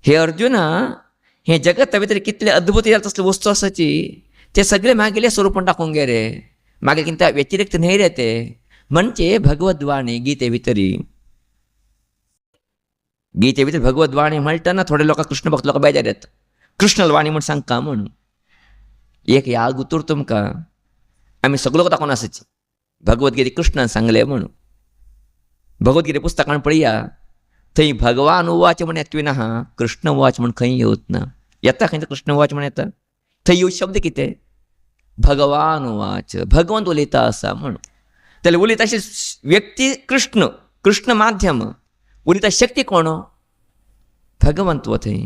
हे अर्जुना, हे जगता भितर कितले अद्भुत जाले तसले वस्तू आसाची ते सगळे मागेले स्वरूपान टाकून गे रे. मागील किंवा व्यतिरिक्त न्हय रे ते. म्हणजे भगवद्वाणी गीते भितरी. गीते भितर भगवद्वाणी म्हणटाना थोडे लोक कृष्ण भक्त लोक बेजार येता, कृष्णवाणी म्हूण सांगता म्हणून. एक याग उतर तुमकां आमी सगळो ताकोन आसाची भगवद्गीते कृष्णान सांगले म्हणून. भगवद्गीते पुस्तकान पळया, थंय भगवान उवाच म्हण येतवी ना, कृष्ण उवाच म्हण खंय येवत ना. येता खंय कृष्ण उवाच म्हण येता, थंय येवचे शब्द कितें, भगवान उवाच, भगवंत उलयता आसा म्हणून. जाल्यार उलयता अशी व्यक्ती कृष्ण, कृष्ण माध्यम, उलयता शक्ती कोण, भगवंत वो थंय.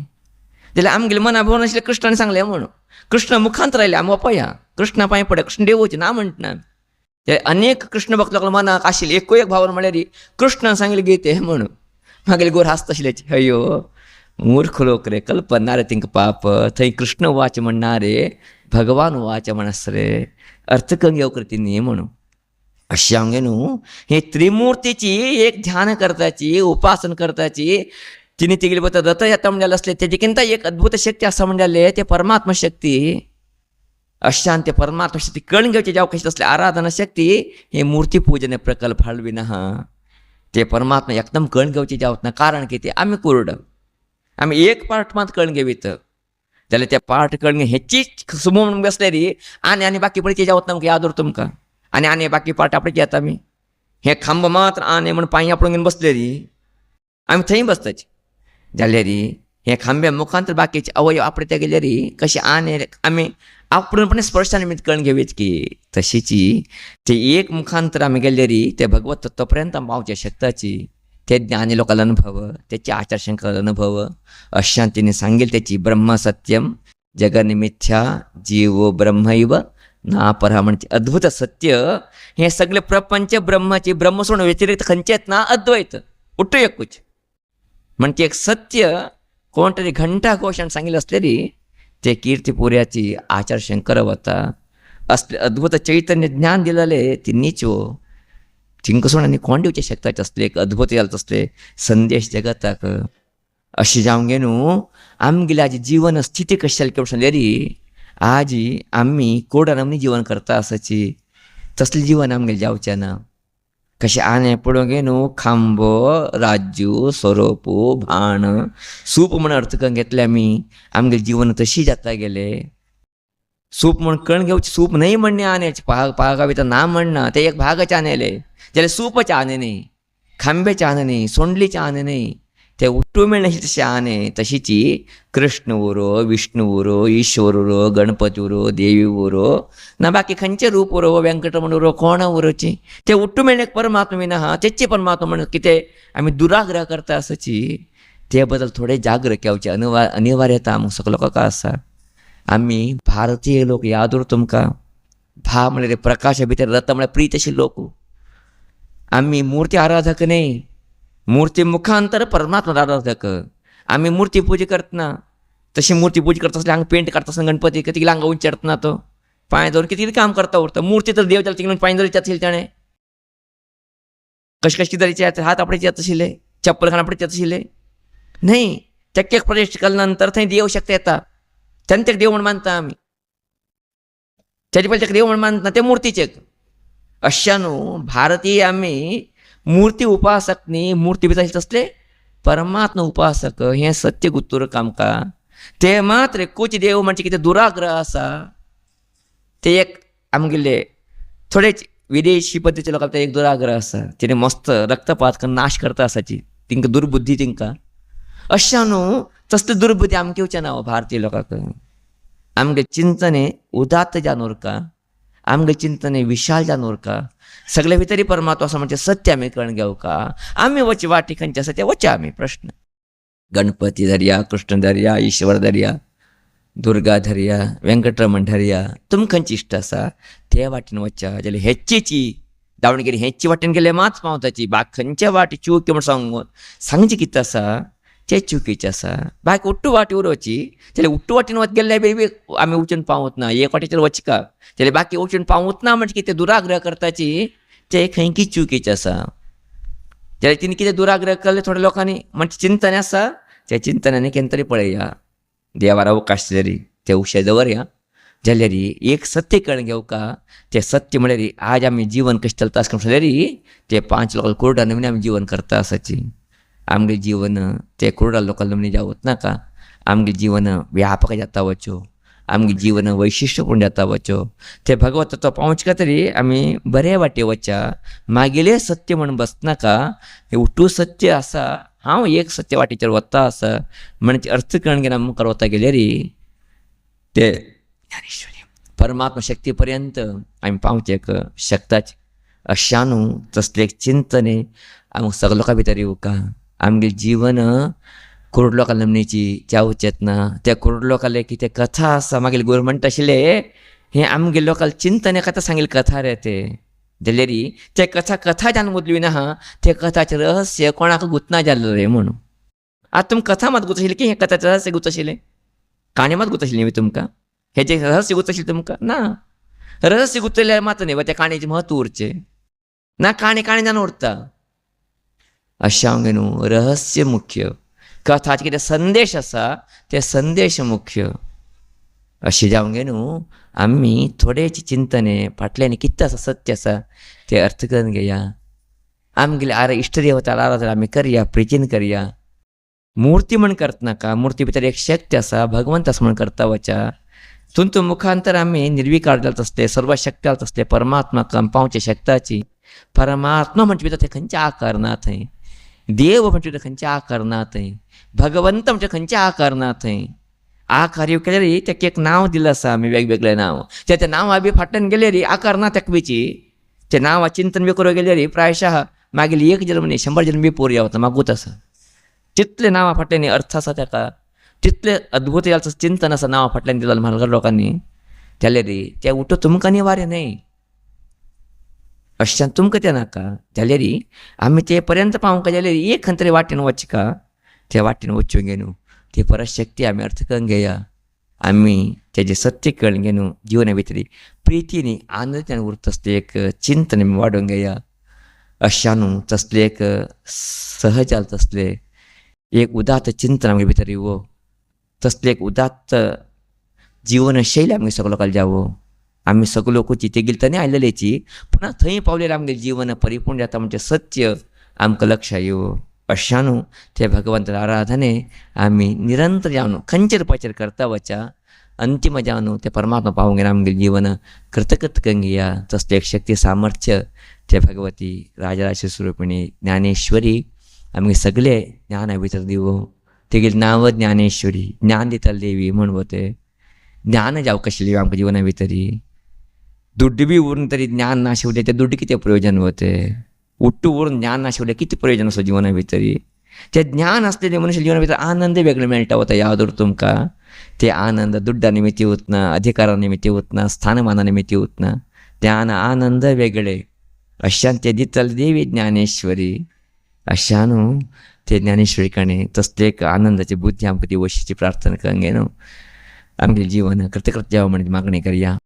जाल्यार आमगेले मना भवन आशिल्ले कृष्णान सांगलें म्हणून. कृष्ण मुखांत राहिले आमी वपया, कृष्णा पांय पडया, कृष्ण देवोचे ना म्हणटा. ते अनेक कृष्ण भक्त लोकांक मनाक आशिल्ले एकू एक भावना म्हळ्यार कृष्णान सांगले गीते म्हणून. मागीर गोर हांसता आशिल्ले, अयो मूर्ख लोक रे, कल्पना रे तिंका पाप. थंय कृष्ण वाच म्हणना रे, भगवान वाच म्हणस रे, अर्थ कंगेव करती न्ही म्हणून. अशें हांगे न्हू हे त्रिमुर्तीची एक ध्यान करताची, उपासना करताची. तिने तिगेले बद्दल रथ येता म्हणले असले तेजे किंता एक अद्भुत शक्ती आसा म्हणले ते परमात्मा शक्ती. अशांत ते परमात्मा शक्ती कळून घेवचे जावं कशी असले आराधना शक्ती हे मूर्ती पूजन प्रकल्प हाडविना हा. ते परमात्मा एकदम कळून घेवचे जावत ना. कारण कितें, आमी कुर्ड, आमी एक पार्ट मात कळून घेवीत जाल्यार ते पार्ट कळून हेची सुमोवन बसले री आनी बाकी पळयचे जावत ना. आमकां याद उरता तुमकां आनी बाकी पार्ट आपणे घेता आमी. हे खांब मात्र आनी म्हण पांय आपणून घेवन बसले री आमी थंय बसताचे. जाल्यार हे खांब्या मुखांतर बाकीचे अवयव आपणे ते गेले री कशें आनी आमी आपुणपणे स्पर्शान निमित्त कळून घेवीत की तशीची ते एक मुखांतर आमी गेले री ते भगवत तत्वपर्यंत पावचे शकताची. ते ज्ञानी लोकांना अनुभव, त्याचे आचारशंकर अनुभव. अशांत तिने सांगेल त्याची ब्रह्म सत्यम जगनिमिथ्या जीवो ब्रह्मैव नापरा म्हणजे अद्भुत सत्य. हे सगळे प्रपंच ब्रह्माची, ब्रह्म सोडून व्यतिरिक्त खंयचेच ना, अद्वैत उठ्ठो एकूच. म्हणजे एक सत्य कोण तरी घंटा घोषान सांगितलं असलेली ते कीर्तिपुऱ्याची आचार शंकर वता असले अद्भुत चैतन्य ज्ञान दिलेले ती नीचो थिंकसून आनी कोण दिवचे शकता असले एक अद्भुत जाले तसले संदेश जगताक. अशी जावंक गे न्हू आमगेली आजी जीवन स्थिती कशी जाली म्हणल्यार आजी आमी कोडान जीवन करता आसाची तसलें जीवन आमगेलें जावचें ना. कशें आने पळोवंक गे न्हू खांबो, राजू, सोरोपू, भाण, सूप म्हण अर्थ करून घेतले आमी. आमगेलें जीवन तशी जाता गेले. सूप म्हण कण घेवचे, सूप न्हय म्हणणे आन्याचे पागा भितर ना म्हणना ते एक भागाचे आनेले जाल्यार सूपचे आने न्ही, खांब्याचे आने न्ही, सोंडलीचे आने न्ही, ते उट्टू मेळना तशें आने. तशीची कृष्ण उरो, विष्णू उरो, ईश्वर उरो, गणपती उरो, देवी उरो ना बाकी खंयचे रूप उरो, व्यंकटरमण उरो, कोण उरोची ते उट्टू मेळणे परमात्मा विना हा. तेचे परमात्मा म्हण कितें आमी दुराग्रह करता आसाची ते बद्दल थोडे जागृत केवचे अनिवार्यता आमकां सगळो आसा. आमी भारतीय लोक याद उर तुमकां भा म्हळ्यार प्रकाशा भितर रथ म्हळ्यार प्रीत अशी लोक. आमी मुर्ती आराधक न्ही, मुर्ती मुखांतर परमात्मा आराधक. आमी मुर्ती पूजा करतना तशी मुर्ती पूजा करता असल्या हांगा पेंट काडटा आसतना गणपती कितें हांगा उंचेरतना तो पांय दवरून कितें काम करता उरता. मुर्ती तर देव जाल्यार तिकडून पांय दवरीत आशिल्ले ताणें कशें कशें तरेचे हात आपणेच येत आशिल्ले, चप्पल घालून आपणेच येत आशिल्ले न्ही. तेक्याक प्रवेश केल्या नंतर थंय देव शक्त येता तेन्ना तेका देव म्हण मानता आमी. तेजे पयलीं तेका देव म्हण मानता ते मुर्तीचेक. अशा न्हू भारतीय आमी मुर्ती उपासक न्ही, मुर्ती भितर तसले परमात्मा उपासक. हें सत्य गुत्तूरक आमकां. ते मात्र एकूच देव म्हणजे कितें दुराग्रह आसा ते एक आमगेले थोडेच विदेशी पद्दतीचे लोकांचे एक दुराग्रह आसा. तिणें मस्त रक्तपात करून नाश करता आसाची तिंकां दुर्बुद्धी तिंकां. अशा न्हू तसली दुर्बुद्धी आमकां येवचें ना भारतीय लोकांक. आमगे चिंतन हें उदात्त जावन उरका, आमगे चिंतन हें विशाल जावन उरका. सगळे भितरी परमात्मा आसा म्हणजे सत्य आमी कळून घेवका. आमी वचे वाटी खंयचे आसा ते वचा आमी. प्रश्न गणपती धरया, कृष्ण धरया, ईश्वर धरया, दुर्गा धरया, व्यंकटरमण धरया, तुमकां खंयची इश्ट आसा ते वाटेन वचा. जाल्यार हेच्चीची दावणगिरी हेच्ची वाटेन गेले मात पावताची. बाकी खंयच्या वाटी चूक म्हूण सांगून सांगचे कितें आसा ते चुकीचें आसा. बाकी उट्टू वाटी उरोवची जाल्यार उट्टू वाटेन वच गेल्ले बेबी आमी वचून पावत ना. एक वाटेचेर वचका जाल्यार बाकी वचून पावत ना म्हणजे कितें दुराग्रह करताची ते खंय की चुकीचें आसा. जाल्यार तिने कितें दुराग्रह केले थोड्या लोकांनी म्हणजे चिंतन आसा त्या चिंतनांनी केन्ना तरी पळया. देवार अवकाश जरी ते उशे दवरया जाल्यार एक सत्य कळून घेवका. ते सत्य म्हळ्यार आज आमी जीवन कशें चलता आसता जाल्यार ते 5 लोकांक कुरडा नमुने आमी जीवन करता आसाची. आमगे जीवन ते कुरडा लोकांक नमुने जावत नाका. आमगे जीवन व्यापक जाता वचो, आमगे जीवन वैशिश्टपूर्ण जाता वचो. ते भगवत तो पावचका तरी आमी बरे वाटे वचा. मागेले सत्य म्हणून बसनाका. हे उठू सत्य आसा हांव एक सत्य वाटेचेर वता आसा म्हणजे अर्थ कळून घेवन आमकां वता गेल्यार ते ज्ञानेश्वरी परमात्मा शक्ती पर्यंत आमी पावचेक शकताचे. अशा न्हू तसलें एक चिंतन आमकां सगळ्या लोकां भितर येवका. आमगे जीवन कुरुड लोकां नमनेची जावचेत ना. त्या कुरुड लोकांले कितें कथा आसा मागीर गुरू म्हणटा आशिल्ले हें आमगे लोकांक चिंतन कथा सांगिल्ली कथा रे ते. जाल्यार ते कथा जावन गुंतली ना ते कथाचें रहस्य कोणाक गुंतना जाल्लें रे म्हणून. आतां तुमकां कथा मात गुंत आशिल्ली की हें कथाचें रहस्य गुंत आशिल्लें, काणी मात गुंत आशिल्ली तुमकां. हेजें रहस्य गुंत आशिल्लें तुमकां ना. रहस्य गुंतलेल्यार मात न्ही त्या काणयेचें म्हत्व उरचें ना. काणी जावन उरता. अशें हांव न्हू रहस्य मुख्य, कथाचे कितें संदेश आसा ते संदेश मुख्य. अशें जावंक न्हू आमी थोडेच चिंतन फाटल्यान कितें आसा सत्य आसा ते अर्थ करून घेया. आमगेले इश्ट देवताला आराधना आमी करया, प्रितीन करया. मुर्ती म्हण करता नाका. मुर्ती भितर एक शक्ती आसा, भगवंत आसा म्हण करता वचा. तुमच्या मुखांतर आमी निर्विकार जाता आसले, सर्वशक्ती जाता आसले परमात्माक पावचे शकताची. परमात्मा म्हणजे भितर ते खंयचे आकार ना थंय. देव म्हणजे खंयचे आकार ना थंय. भगवंत म्हणजे खंयचे आकार ना थंय. आकार येवं केल्यार ताका एक नांव दिलें आसा आमी वेगवेगळे नांव. त्या नांवा बी फाटल्यान गेल्यार आकार ना ताका बीची. ते नांवा चिंतन बी करूं गेल्यार प्रायशः मागीर 1 जल्म न्ही 100 जल्म बी पोरया वता मागूत आसा. तितले नांवा फाटल्यान अर्थ आसा ताका. तितले अद्भुत जाल्लो चिंतन आसा नांवा फाटल्यान दिलें म्हारग लोकांनी. जाल्यार ते उठो तुमकां निवार्य न्हय. अशें तुमकां तें नाका. जाल्यार आमी ते पर्यंत पावूंक जाल्यार एक खंय तरी वाटेन वचका. त्या वाटेन वच्यो गे न्हू ती परत शक्ती आमी अर्थ करून घेया. आमी तेजें सत्य कळून घे न्हू जिवना भितर प्रितीनी आनंदान उरता तसलें एक चिंतन आमी वाडोवंक घेया. अशा न्हू तसलें एक सहज जालें तसलें एक उदात्त चिंतन आमगे भितर येवो. तसलें एक उदात्त जीवनशैली आमगे सगळ्या लोकांक जावो. आमी सगळो लोकूची तेगेली तनी आयलेलीची पुन्हा थंय पावलेर आमगे जीवन परिपूर्ण जाता म्हणजे सत्य आमकां लक्षांत येवो. अशा न्हू ते भगवंताच्या आराधने आमी निरंतर जावन खंयचे रुपाचेर करता वचा. अंतीम जावन ते परमात्मा पावूंक गेला आमगे जीवन कृतकृत करून घेया. तसलें एक शक्ती सामर्थ्य ते भगवती राजराजेश्वरी स्वरूपिणी ज्ञानेश्वरी आमगे सगळे ज्ञाना भितर दिवो. तेगेलें नांव ज्ञानेश्वरी, ज्ञान दिताली देवी म्हणून ते ज्ञान जावंक आशिल्ली आमकां जिवना भितर. दुड्ड बी उरून तरी ज्ञान नाशिवलें ते दुड्ड कितें प्रयोजन वते. उट्टू उरून ज्ञान नाशिवलें कितें प्रयोजन आसा जिवना भितर. ते ज्ञान असलेले मनुष्य जिवना भितर आनंद वेगळो मेळटा वता यादूर तुमकां. ते आनंद दुड्डा निमित्ती वतना, अधिकारा निमित्ती वतना, स्थानमाना निमित्ती वतना. त्यान आनंद वेगळे अशान ते दितल देवी ज्ञानेश्वरी. अशान ते ज्ञानेश्वरी कणे तसले एक आनंदाची बुद्धी आमकां ती वशीची प्रार्थना करूंक न्हू. आमगे जीवन कृतकृत्य म्हणून मागणी करया.